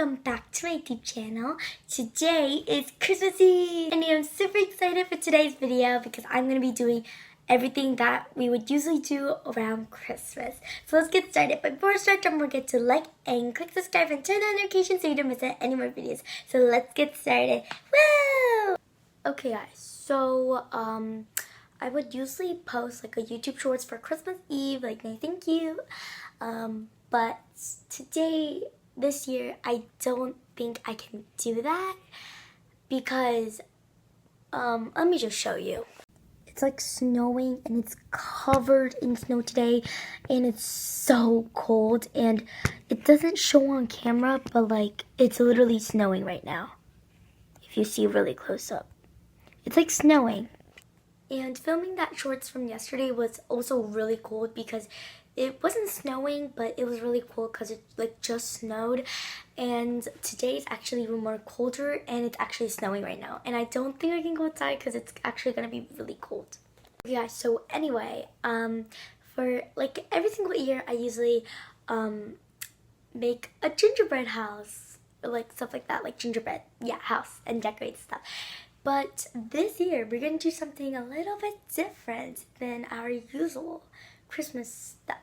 welcome back to my YouTube channel. Today is Christmas Eve and I'm super excited for today's video because I'm going to be doing everything that we would usually do around Christmas. So let's get started. But before I start, don't forget to like and click subscribe and turn on notifications so you don't miss any more videos. So let's get started. Woo! Okay guys, so I would usually post like a YouTube shorts for Christmas Eve, like thank you. But this year, I don't think I can do that because, let me just show you. It's like snowing and it's covered in snow today and it's so cold and it doesn't show on camera, but like it's literally snowing right now. If you see really close up, it's like snowing. And filming that shorts from yesterday was also really cool because it wasn't snowing, but it was really cool because it like just snowed. And today is actually even more colder and it's actually snowing right now. And I don't think I can go outside because it's actually going to be really cold. Okay guys, so anyway, for like every single year I usually make a gingerbread house. Or like stuff like that, like gingerbread, yeah, house and decorate stuff. But this year, we're going to do something a little bit different than our usual Christmas stuff.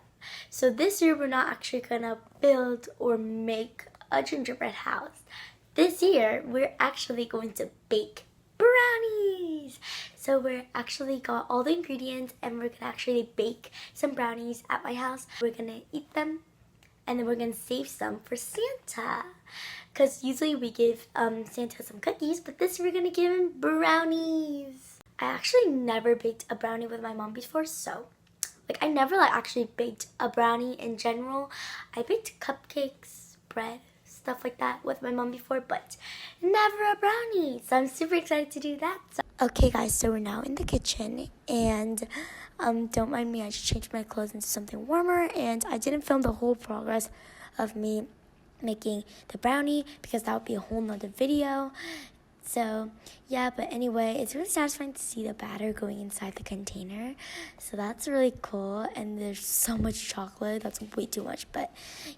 So this year, we're not actually going to build or make a gingerbread house. This year, we're actually going to bake brownies. So we're actually got all the ingredients and we're going to actually bake some brownies at my house. We're going to eat them and then we're going to save some for Santa. Because usually we give Santa some cookies, but this year we're going to give him brownies. I actually never baked a brownie with my mom before, so like I never like actually baked a brownie in general. I baked cupcakes, bread, stuff like that with my mom before, but never a brownie. So I'm super excited to do that. Okay guys, so we're now in the kitchen and don't mind me, I just changed my clothes into something warmer and I didn't film the whole progress of me making the brownie because that would be a whole nother video. So yeah, but anyway, it's really satisfying to see the batter going inside the container, so that's really cool. And there's so much chocolate, that's way too much, but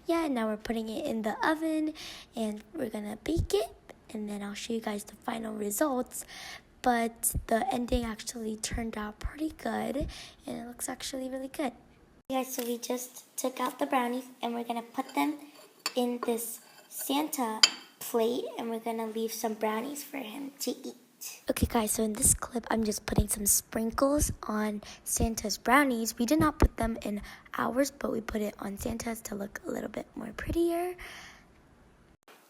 yeah, now we're putting it in the oven and we're gonna bake it and then I'll show you guys the final results. But the ending actually turned out pretty good and it looks actually really good. Yeah, so we just took out the brownies and we're gonna put them in this Santa plate and we're gonna leave some brownies for him to eat. Okay guys, so in this clip I'm just putting some sprinkles on Santa's brownies. We did not put them in ours, but we put it on Santa's to look a little bit more prettier.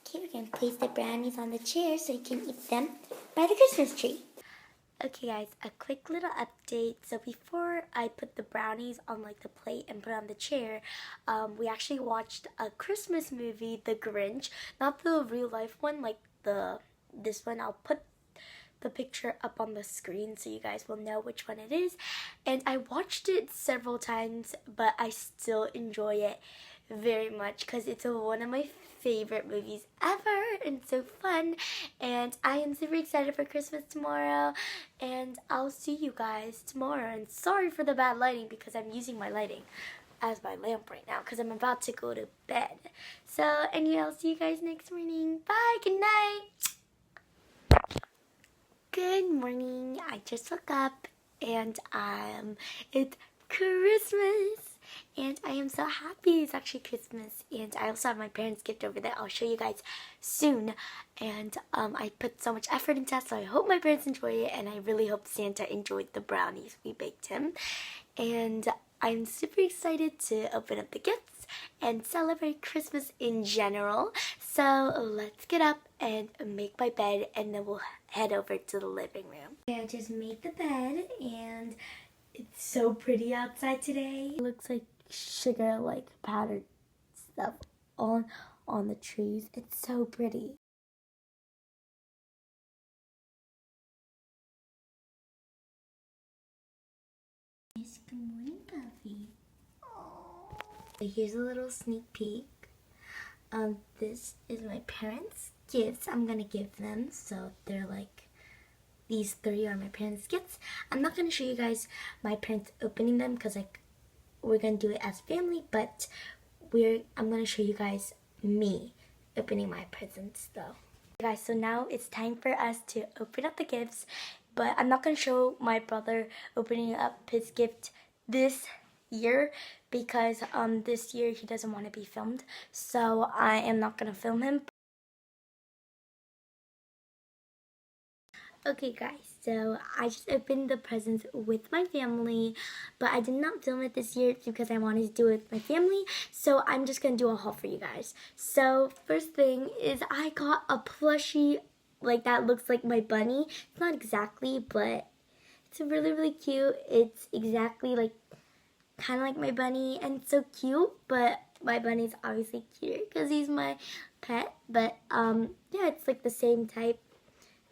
Okay, we're gonna place the brownies on the chair so you can eat them by the Christmas tree. Okay guys, a quick little update. So before I put the brownies on like the plate and put it on the chair, we actually watched a Christmas movie, The Grinch. Not the real life one, like this one. I'll put the picture up on the screen so you guys will know which one it is. And I watched it several times, but I still enjoy it very much because it's one of my favorite movies ever and so fun, and I am super excited for Christmas tomorrow, and I'll see you guys tomorrow. And sorry for the bad lighting because I'm using my lighting as my lamp right now because I'm about to go to bed. So anyway, I'll see you guys next morning. Bye, good night. Good morning, I just woke up and it's Christmas. And I am so happy it's actually Christmas. And I also have my parents' gift over there. I'll show you guys soon. And I put so much effort into that, so I hope my parents enjoy it. And I really hope Santa enjoyed the brownies we baked him. And I'm super excited to open up the gifts and celebrate Christmas in general. So let's get up and make my bed and then we'll head over to the living room. Okay, I just made the bed and it's so pretty outside today. It looks like sugar, like powdered stuff on the trees. It's so pretty. Yes, good morning, Puffy. Aww. Here's a little sneak peek. This is my parents' gifts I'm gonna give them. So they're like, these three are my parents' gifts. I'm not gonna show you guys my parents opening them because like we're gonna do it as family, but I'm gonna show you guys me opening my presents though. Guys, so now it's time for us to open up the gifts, but I'm not going to show my brother opening up his gift this year because this year he doesn't want to be filmed, so I am not going to film him. Okay guys, so I just opened the presents with my family, but I did not film it this year because I wanted to do it with my family, so I'm just going to do a haul for you guys. So first thing is I got a plushie like that looks like my bunny. It's not exactly, but it's really cute. It's exactly like kind of like my bunny and it's so cute, but my bunny's obviously cuter because he's my pet, but yeah, it's like the same type.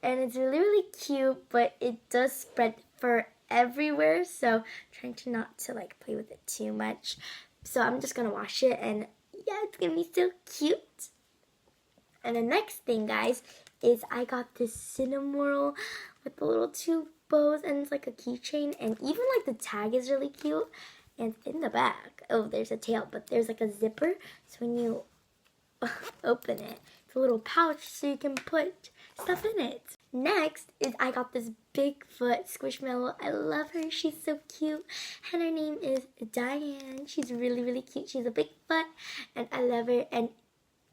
And it's really cute, but it does spread fur everywhere, so I'm trying to not to like play with it too much. So I'm just gonna wash it, and yeah, it's gonna be so cute. And the next thing, guys, is I got this cinnamoroll with the little two bows, and it's like a keychain, and even like the tag is really cute. And in the back, oh, there's a tail, but there's like a zipper, so when you open it, it's a little pouch so you can put stuff in it. Next is I got this Bigfoot Squishmallow. I love her. She's so cute. And her name is Diane. She's really cute. She's a Bigfoot and I love her. And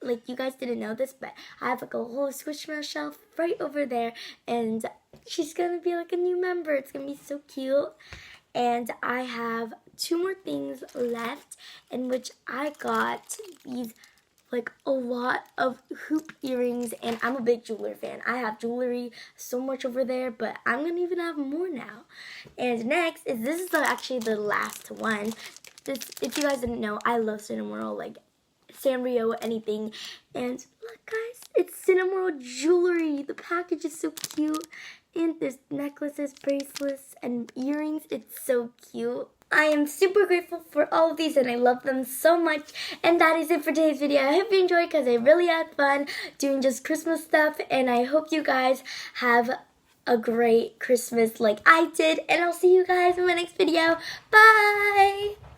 like you guys didn't know this, but I have like a whole Squishmallow shelf right over there. And she's going to be like a new member. It's going to be so cute. And I have 2 more things left in which I got these like a lot of hoop earrings, and I'm a big jeweler fan. I have jewelry so much over there, but I'm gonna even have more now. And next is this is actually the last one. This, if you guys didn't know, I love cinnamoroll, like Sanrio, anything. And look guys, it's cinnamoroll jewelry. The package is so cute. And there's necklaces, bracelets, and earrings. It's so cute. I am super grateful for all of these and I love them so much. And that is it for today's video. I hope you enjoyed because I really had fun doing just Christmas stuff. And I hope you guys have a great Christmas like I did. And I'll see you guys in my next video. Bye!